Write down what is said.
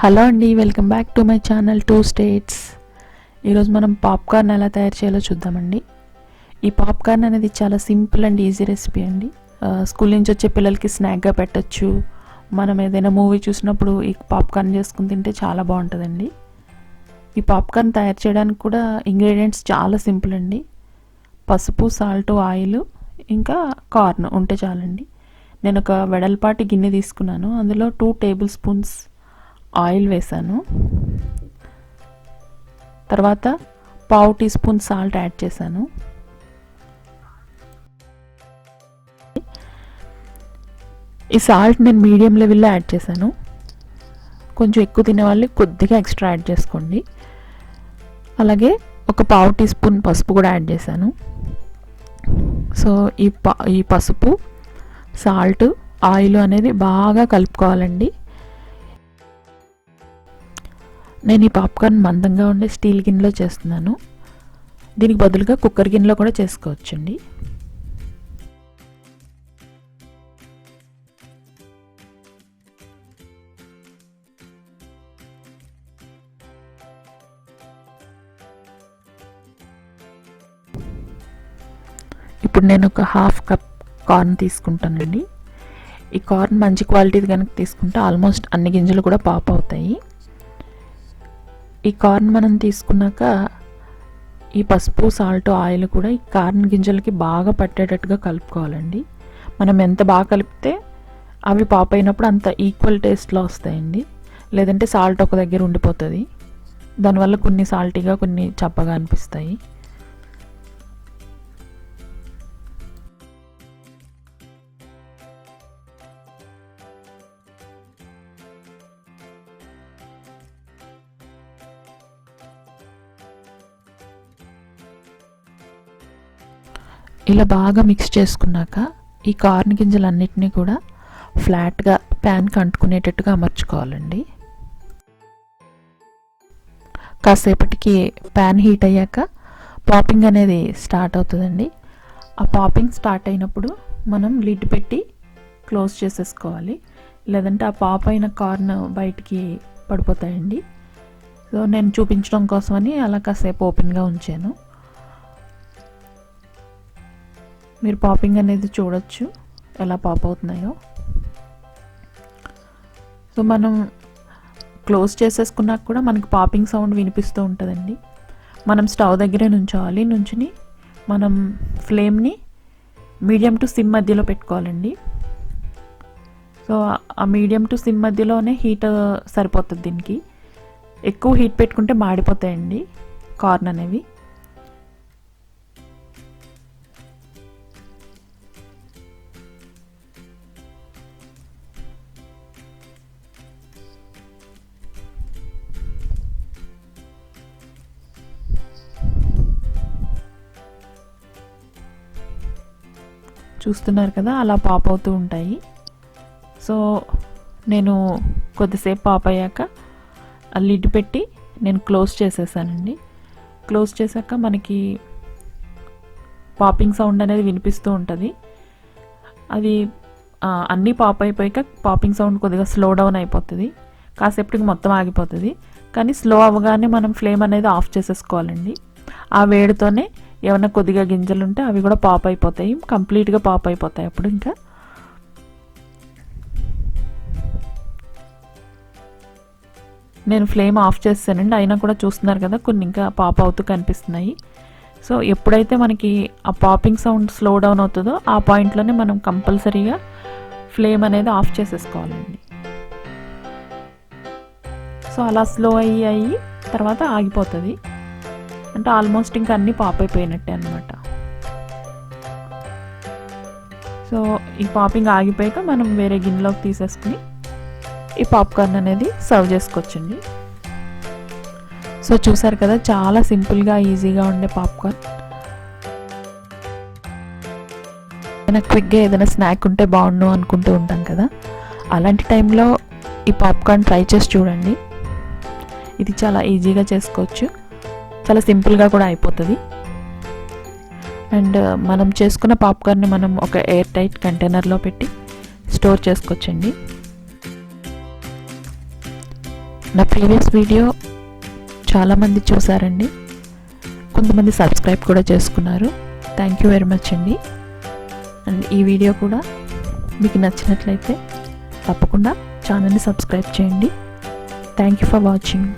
Hello అండి, welcome back to my channel 2 states. ఈరోజు మనం పాప్కార్న్ ఎలా తయారు చేయాలో చూద్దామండి. ఈ పాప్కార్న్ అనేది చాలా సింపుల్ అండ్ ఈజీ రెసిపీ అండి. స్కూల్ నుంచి వచ్చే పిల్లలకి స్నాక్గా పెట్టచ్చు. మనం ఏదైనా మూవీ చూసినప్పుడు ఈ పాప్కార్న్ చేసుకుని తింటే చాలా బాగుంటుందండి. ఈ పాప్కార్న్ తయారు చేయడానికి కూడా ఇంగ్రీడియంట్స్ చాలా సింపుల్ అండి. పసుపు, సాల్ట్, ఆయిల్, ఇంకా కార్న్ ఉంటే చాలండి. నేను ఒక వెడల్పాటి గిన్నె తీసుకున్నాను. అందులో 2 టేబుల్ స్పూన్స్ ఆయిల్ వేసాను. తర్వాత 1/2 టీ స్పూన్ సాల్ట్ యాడ్ చేశాను. ఈ సాల్ట్ నేను మీడియం లెవెల్లో యాడ్ చేశాను. కొంచెం ఎక్కువ తినే వాళ్ళు కొద్దిగా ఎక్స్ట్రా యాడ్ చేసుకోండి. అలాగే ఒక 1/2 టీ స్పూన్ పసుపు కూడా యాడ్ చేశాను. సో ఈ పసుపు, సాల్ట్, ఆయిల్ అనేది బాగా కలుపుకోవాలండి. నేను ఈ పాప్కార్న్ మందంగా ఉండే స్టీల్ గిన్నెలో చేస్తున్నాను. దీనికి బదులుగా కుక్కర్ గిన్నెలో కూడా చేసుకోవచ్చండి. ఇప్పుడు నేను ఒక 1/2 కప్ కార్న్ తీసుకుంటానండి. ఈ కార్న్ మంచి క్వాలిటీది కనుక తీసుకుంటే ఆల్మోస్ట్ అన్ని గింజలు కూడా పాప్ అవుతాయి. ఈ కార్న్ మనం తీసుకున్నాక ఈ పసుపు, సాల్ట్, ఆయిల్ కూడా ఈ కార్న్ గింజలకి బాగా పట్టేటట్టుగా కలుపుకోవాలండి. మనం ఎంత బాగా కలిపితే అవి పాప్ అయినప్పుడు అంత ఈక్వల్ టేస్ట్లో వస్తాయండి. లేదంటే సాల్ట్ ఒక దగ్గర ఉండిపోతుంది. దానివల్ల కొన్ని సాల్టీగా, కొన్ని చప్పగా అనిపిస్తాయి. ఇలా బాగా మిక్స్ చేసుకున్నాక ఈ కార్న్ గింజలన్నిటినీ కూడా ఫ్లాట్గా ప్యాన్కి అంటుకునేటట్టుగా అమర్చుకోవాలండి. కాసేపటికి ప్యాన్ హీట్ అయ్యాక పాపింగ్ అనేది స్టార్ట్ అవుతుందండి. ఆ పాపింగ్ స్టార్ట్ అయినప్పుడు మనం లిడ్ పెట్టి క్లోజ్ చేసేసుకోవాలి. లేదంటే ఆ పాప్ అయిన కార్న్ బయటికి పడిపోతాయండి. సో నేను చూపించడం కోసమని అలా కాసేపు ఓపెన్గా ఉంచాను. మీరు పాపింగ్ అనేది చూడొచ్చు ఎలా పాప్ అవుతున్నాయో. సో మనం క్లోజ్ చేసేసుకున్నాక కూడా మనకి పాపింగ్ సౌండ్ వినిపిస్తూ ఉంటుందండి. మనం స్టవ్ దగ్గరే నుంచోవాలి. నుంచుని మనం ఫ్లేమ్ని మీడియం టు సిమ్ మధ్యలో పెట్టుకోవాలండి. సో ఆ మీడియం టు సిమ్ మధ్యలోనే హీట్ సరిపోతుంది. దీనికి ఎక్కువ హీట్ పెట్టుకుంటే మాడిపోతాయండి కార్న్ అనేవి. చూస్తున్నారు కదా, అలా పాప్ అవుతూ ఉంటాయి. సో నేను కొద్దిసేపు పాప్ అయ్యాక ఆ లిడ్ పెట్టి నేను క్లోజ్ చేసేసానండి. క్లోజ్ చేశాక మనకి పాపింగ్ సౌండ్ అనేది వినిపిస్తూ ఉంటుంది. అది అన్నీ పాప్ అయిపోయాక పాపింగ్ సౌండ్ కొద్దిగా స్లో డౌన్ అయిపోతుంది. కాసేపటికి మొత్తం ఆగిపోతుంది. కానీ స్లో అవ్వగానే మనం ఫ్లేమ్ అనేది ఆఫ్ చేసేసుకోవాలండి. ఆ వేడితోనే ఏమైనా కొద్దిగా గింజలు ఉంటే అవి కూడా పాప్ అయిపోతాయి. కంప్లీట్గా పాప్ అయిపోతాయి. అప్పుడు ఇంకా నేను ఫ్లేమ్ ఆఫ్ చేస్తానండి. అయినా కూడా చూస్తున్నారు కదా, కొన్ని ఇంకా పాప్ అవుతూ కనిపిస్తున్నాయి. సో ఎప్పుడైతే మనకి ఆ పాపింగ్ సౌండ్ స్లో డౌన్ అవుతుందో ఆ పాయింట్లోనే మనం కంపల్సరీగా ఫ్లేమ్ అనేది ఆఫ్ చేసేసుకోవాలండి. సో అలా స్లో అయ్యి తర్వాత ఆగిపోతుంది. అంటే ఆల్మోస్ట్ ఇంకా అన్నీ పాప్ అయిపోయినట్టే అనమాట. సో ఈ పాపింగ్ ఆగిపోయాక మనం వేరే గిన్నెలోకి తీసేసుకుని ఈ పాప్కార్న్ అనేది సర్వ్ చేసుకోవచ్చండి. సో చూసారు కదా, చాలా సింపుల్గా ఈజీగా ఉండే పాప్కార్న్. ఏదైనా క్విక్గా ఏదైనా స్నాక్ ఉంటే బాగుండు అనుకుంటూ ఉంటాం కదా, అలాంటి టైంలో ఈ పాప్కార్న్ ట్రై చేసి చూడండి. ఇది చాలా ఈజీగా చేసుకోవచ్చు, చాలా సింపుల్గా కూడా అయిపోతుంది. అండ్ మనం చేసుకున్న పాప్కార్న్ని మనం ఒక ఎయిర్ టైట్ కంటైనర్లో పెట్టి స్టోర్ చేసుకోవచ్చండి. నా ప్రీవియస్ వీడియో చాలామంది చూసారండి, కొంతమంది సబ్స్క్రైబ్ కూడా చేసుకున్నారు. థ్యాంక్ యూ వెరీ మచ్ అండి. అండ్ ఈ వీడియో కూడా మీకు నచ్చినట్లయితే తప్పకుండా ఛానల్ని సబ్స్క్రైబ్ చేయండి. Thank you for watching.